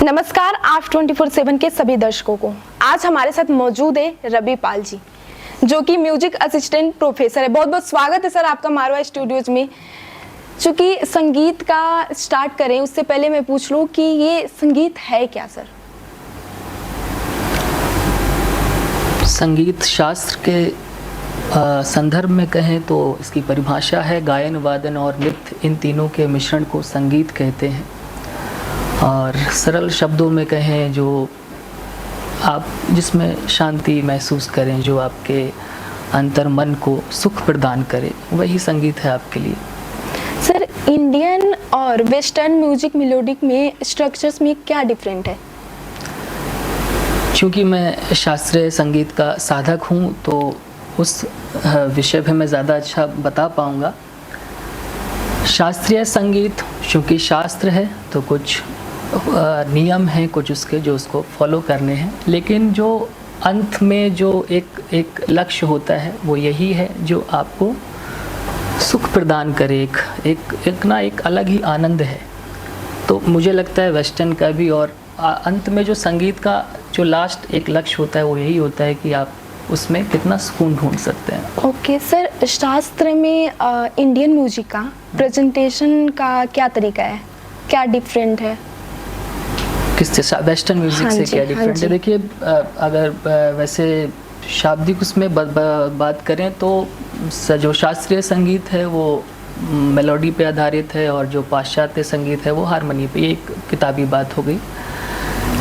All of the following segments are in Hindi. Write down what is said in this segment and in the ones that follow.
नमस्कार आप 24/7 के सभी दर्शकों को। आज हमारे साथ मौजूद है रवि पाल जी, जो कि म्यूजिक असिस्टेंट प्रोफेसर है। बहुत बहुत स्वागत है सर आपका मारवा स्टूडियोज में। चूँकि संगीत का स्टार्ट करें उससे पहले मैं पूछ लूँ कि ये संगीत है क्या सर? संगीत शास्त्र के संदर्भ में कहें तो इसकी परिभाषा है गायन, वादन और नृत्य, इन तीनों के मिश्रण को संगीत कहते हैं। और सरल शब्दों में कहें जो आप जिसमें शांति महसूस करें, जो आपके अंतर मन को सुख प्रदान करे, वही संगीत है आपके लिए। सर इंडियन और वेस्टर्न म्यूजिक मेलोडिक में स्ट्रक्चर्स में क्या डिफरेंट है? क्योंकि मैं शास्त्रीय संगीत का साधक हूँ तो उस विषय पे मैं ज़्यादा अच्छा बता पाऊँगा। शास्त्रीय संगीत क्योंकि शास्त्र है तो कुछ नियम हैं, कुछ उसके जो उसको फॉलो करने हैं, लेकिन जो अंत में जो एक लक्ष्य होता है वो यही है जो आपको सुख प्रदान करे, एक अलग ही आनंद है। तो मुझे लगता है वेस्टर्न का भी और अंत में जो संगीत का जो लास्ट एक लक्ष्य होता है वो यही होता है कि आप उसमें कितना सुकून ढूंढ सकते हैं। ओके सर, शास्त्र में इंडियन म्यूजिक का प्रेजेंटेशन का क्या तरीका है, क्या डिफरेंट है? किससे? वेस्टर्न म्यूजिक से क्या डिफरेंट है? देखिए, अगर वैसे शाब्दिक उसमें बात करें तो जो शास्त्रीय संगीत है वो मेलोडी पे आधारित है और जो पाश्चात्य संगीत है वो हारमोनी पे। ये एक किताबी बात हो गई।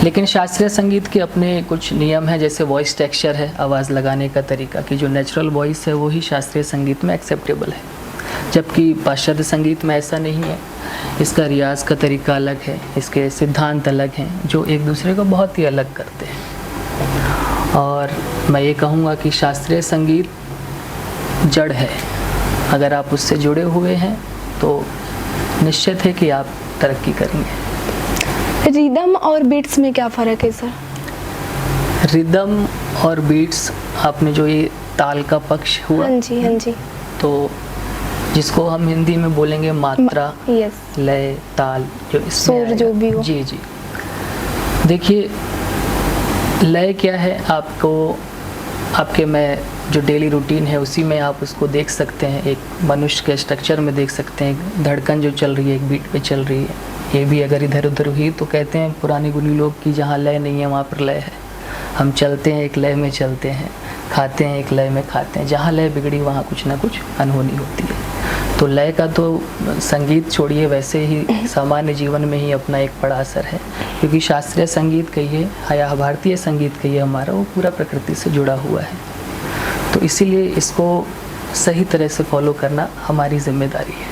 लेकिन शास्त्रीय संगीत के अपने कुछ नियम हैं, जैसे वॉइस टेक्सचर है, आवाज़ लगाने का तरीका, कि जो नेचुरल वॉइस है वही शास्त्रीय संगीत में एक्सेप्टेबल है, जबकि पाश्चात्य संगीत में ऐसा नहीं है। इसका रियाज का तरीका अलग है, इसके सिद्धांत अलग हैं जो एक दूसरे को बहुत ही अलग करते हैं। और मैं ये कहूँगा कि शास्त्रीय संगीत जड़ है, अगर आप उससे जुड़े हुए हैं तो निश्चित है कि आप तरक्की करेंगे। रिदम और बीट्स में क्या फ़र्क है सर? रिदम और बीट्स, आपने जो ये ताल का पक्ष हुआ, हाँ जी, तो जिसको हम हिंदी में बोलेंगे मात्रा, लय, ताल, जो इसमें सुर जो भी हो। जी। देखिए, लय क्या है, आपके में जो डेली रूटीन है उसी में आप उसको देख सकते हैं। एक मनुष्य के स्ट्रक्चर में देख सकते हैं, धड़कन जो चल रही है एक बीट पे चल रही है। ये भी अगर इधर उधर हुई तो कहते हैं पुराने गुनी लोग कि जहाँ लय नहीं है वहाँ पर लय है। हम चलते हैं एक लय में चलते हैं, खाते हैं एक लय में खाते हैं। जहाँ लय बिगड़ी वहाँ कुछ ना कुछ अनहोनी होती है। तो लय का तो संगीत छोड़िए, वैसे ही सामान्य जीवन में ही अपना एक बड़ा असर है, क्योंकि शास्त्रीय संगीत कहिए या भारतीय संगीत कहिए हमारा, वो पूरा प्रकृति से जुड़ा हुआ है। तो इसीलिए इसको सही तरह से फॉलो करना हमारी जिम्मेदारी है।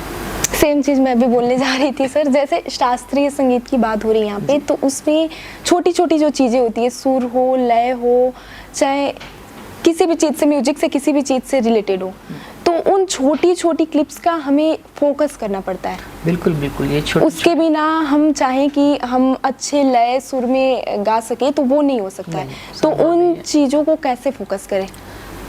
सेम चीज़ मैं भी बोलने जा रही थी सर। जैसे शास्त्रीय संगीत की बात हो रही है यहाँ पे, तो उसमें छोटी छोटी जो चीज़ें होती है, सुर हो, लय हो, चाहे किसी भी चीज़ से, म्यूजिक से किसी भी चीज़ से रिलेटेड हो, तो उन छोटी छोटी क्लिप्स का हमें फोकस करना पड़ता है। बिल्कुल, ये उसके बिना हम चाहें कि हम अच्छे लय सुर में गा सके तो वो नहीं हो सकता है। तो उन चीज़ों को कैसे फोकस करें?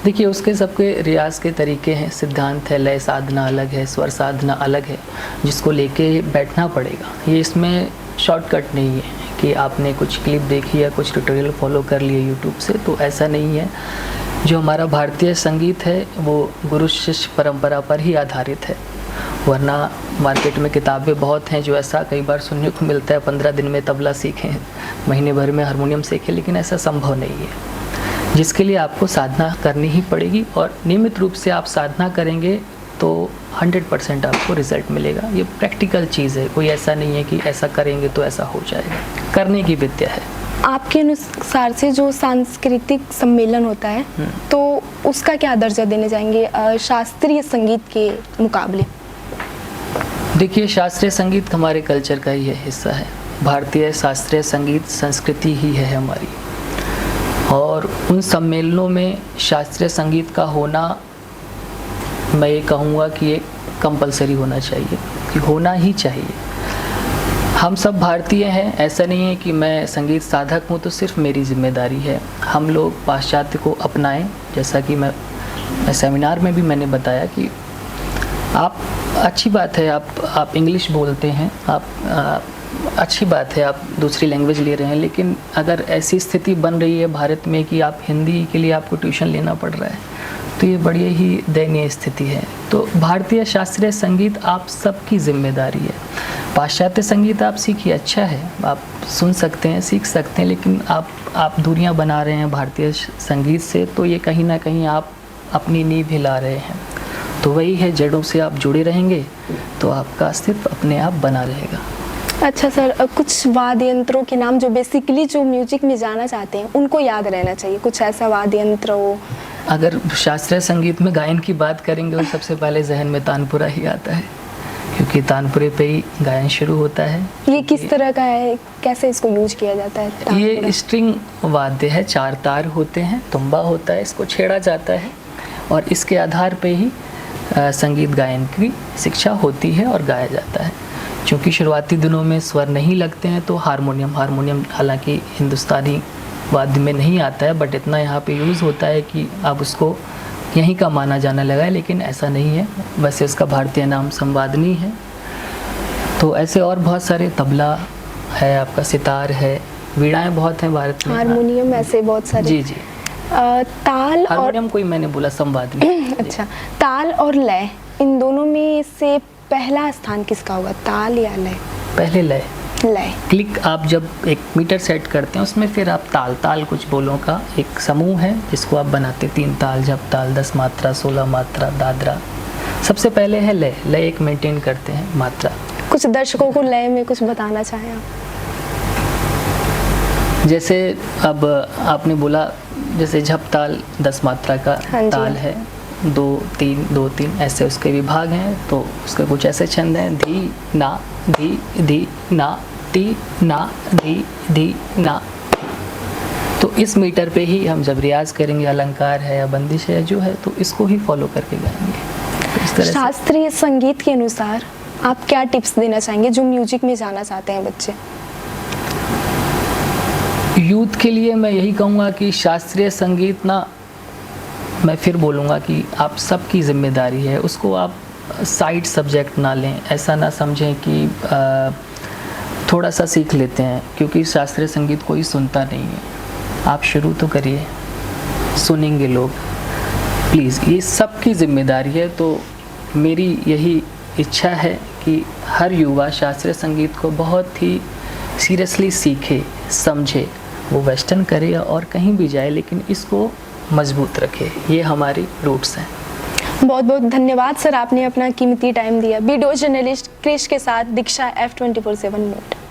देखिए, उसके सबके रियाज के तरीके हैं, सिद्धांत है, लय साधना अलग है, स्वर साधना अलग है, जिसको लेके बैठना पड़ेगा। ये इसमें शॉर्टकट नहीं है कि आपने कुछ क्लिप देखी या कुछ ट्यूटोरियल फॉलो कर लिए यूट्यूब से, तो ऐसा नहीं है। जो हमारा भारतीय संगीत है वो गुरु शिष्य परंपरा पर ही आधारित है, वरना मार्केट में किताबें बहुत हैं जो ऐसा कई बार सुनने को मिलता है 15 दिन में तबला सीखें, महीने भर में हारमोनियम सीखें, लेकिन ऐसा संभव नहीं है। जिसके लिए आपको साधना करनी ही पड़ेगी, और नियमित रूप से आप साधना करेंगे तो 100% आपको रिजल्ट मिलेगा। ये प्रैक्टिकल चीज़ है, कोई ऐसा नहीं है कि ऐसा करेंगे तो ऐसा हो जाएगा, करने की विद्या है। आपके अनुसार से जो सांस्कृतिक सम्मेलन होता है तो उसका क्या दर्जा देने जाएंगे शास्त्रीय संगीत के मुकाबले? देखिए, शास्त्रीय संगीत हमारे कल्चर का ही हिस्सा है। भारतीय शास्त्रीय संगीत संस्कृति ही है हमारी, और उन सम्मेलनों में शास्त्रीय संगीत का होना, मैं ये कहूँगा कि ये कंपलसरी होना चाहिए, कि होना ही चाहिए। हम सब भारतीय हैं, ऐसा नहीं है कि मैं संगीत साधक हूँ तो सिर्फ मेरी जिम्मेदारी है। हम लोग पाश्चात्य को अपनाएं, जैसा कि मैं सेमिनार में भी मैंने बताया कि आप अच्छी बात है, आप इंग्लिश बोलते हैं, आप अच्छी बात है आप दूसरी लैंग्वेज ले रहे हैं, लेकिन अगर ऐसी स्थिति बन रही है भारत में कि आप हिंदी के लिए आपको ट्यूशन लेना पड़ रहा है, तो ये बड़ी ही दयनीय स्थिति है। तो भारतीय शास्त्रीय संगीत आप सबकी जिम्मेदारी है। पाश्चात्य संगीत आप सीखिए, अच्छा है, आप सुन सकते हैं, सीख सकते हैं, लेकिन आप दूरियां बना रहे हैं भारतीय संगीत से, तो ये कहीं ना कहीं आप अपनी नींव हिला रहे हैं। तो वही है, जड़ों से आप जुड़े रहेंगे तो आपका अस्तित्व अपने आप बना रहेगा। अच्छा सर, कुछ वाद्य यंत्रों के नाम जो बेसिकली जो म्यूजिक में जाना चाहते हैं उनको याद रहना चाहिए, कुछ ऐसा वाद्य यंत्र हो। अगर शास्त्रीय संगीत में गायन की बात करेंगे तो सबसे पहले जहन में तानपुरा ही आता है, क्योंकि तानपुरे पे ही गायन शुरू होता है। ये किस तरह का है, कैसे इसको यूज किया जाता है? ये स्ट्रिंग वाद्य है, 4 तार होते हैं, तुम्बा होता है, इसको छेड़ा जाता है और इसके आधार पे ही संगीत गायन की शिक्षा होती है और गाया जाता है। क्योंकि शुरुआती दिनों में स्वर नहीं लगते हैं तो हारमोनियम हालांकि हिंदुस्तानी वाद्य में नहीं आता है, बट इतना यहाँ पे यूज़ होता है कि अब उसको यहीं का माना जाने लगा है, लेकिन ऐसा नहीं है। वैसे उसका भारतीय नाम संवादनी है। तो ऐसे और बहुत सारे, तबला है, आपका सितार है, वीणाएं बहुत हैं भारत में, हारमोनियम, ऐसे बहुत सारे। जी जी। ताल और हारमोनियम कोई मैंने बोला संवादनी। अच्छा, ताल और लय, इन दोनों में से पहला स्थान किसका होगा, ताल या लय? पहले लय। लय। क्लिक आप जब एक मीटर सेट करते हैं उसमें फिर आप ताल कुछ बोलों का एक समूह है जिसको आप बनाते, 3 ताल, जब ताल, 10 मात्रा, 16 मात्रा, दादरा। सबसे पहले है लय, लय एक मेंटेन करते हैं मात्रा। कुछ दर्शकों को लय में कुछ बताना चाहें आप? जैसे अब आपने बोला, जैसे झप ताल 10 मात्रा का ताल है, 2 3 2 3 ऐसे उसके विभाग हैं। तो उसके कुछ ऐसे छंद हैं, धी ना धी धी ना ती ना धी धी ना। तो इस मीटर पे ही हम जब रियाज करेंगे, अलंकार है या बंदिश है जो है, तो इसको ही फॉलो करके गाएंगे। तो इस तरह शास्त्रीय संगीत के अनुसार आप क्या टिप्स देना चाहेंगे जो म्यूजिक में जाना चाहते हैं बच्चे? यूथ के लिए मैं यही कहूँगा कि शास्त्रीय संगीत ना, मैं फिर बोलूँगा कि आप सबकी जिम्मेदारी है, उसको आप साइड सब्जेक्ट ना लें। ऐसा ना समझें कि थोड़ा सा सीख लेते हैं, क्योंकि शास्त्रीय संगीत कोई सुनता नहीं है। आप शुरू तो करिए, सुनेंगे लोग, प्लीज़, ये सबकी जिम्मेदारी है। तो मेरी यही इच्छा है कि हर युवा शास्त्रीय संगीत को बहुत ही सीरियसली सीखे, समझे, वो वेस्टर्न करे और कहीं भी जाए, लेकिन इसको मजबूत रखे। ये हमारी रूट्स हैं। बहुत बहुत धन्यवाद सर, आपने अपना कीमती टाइम दिया। वीडियो जर्नलिस्ट क्रिश के साथ दीक्षा F24/7 न्यूज़।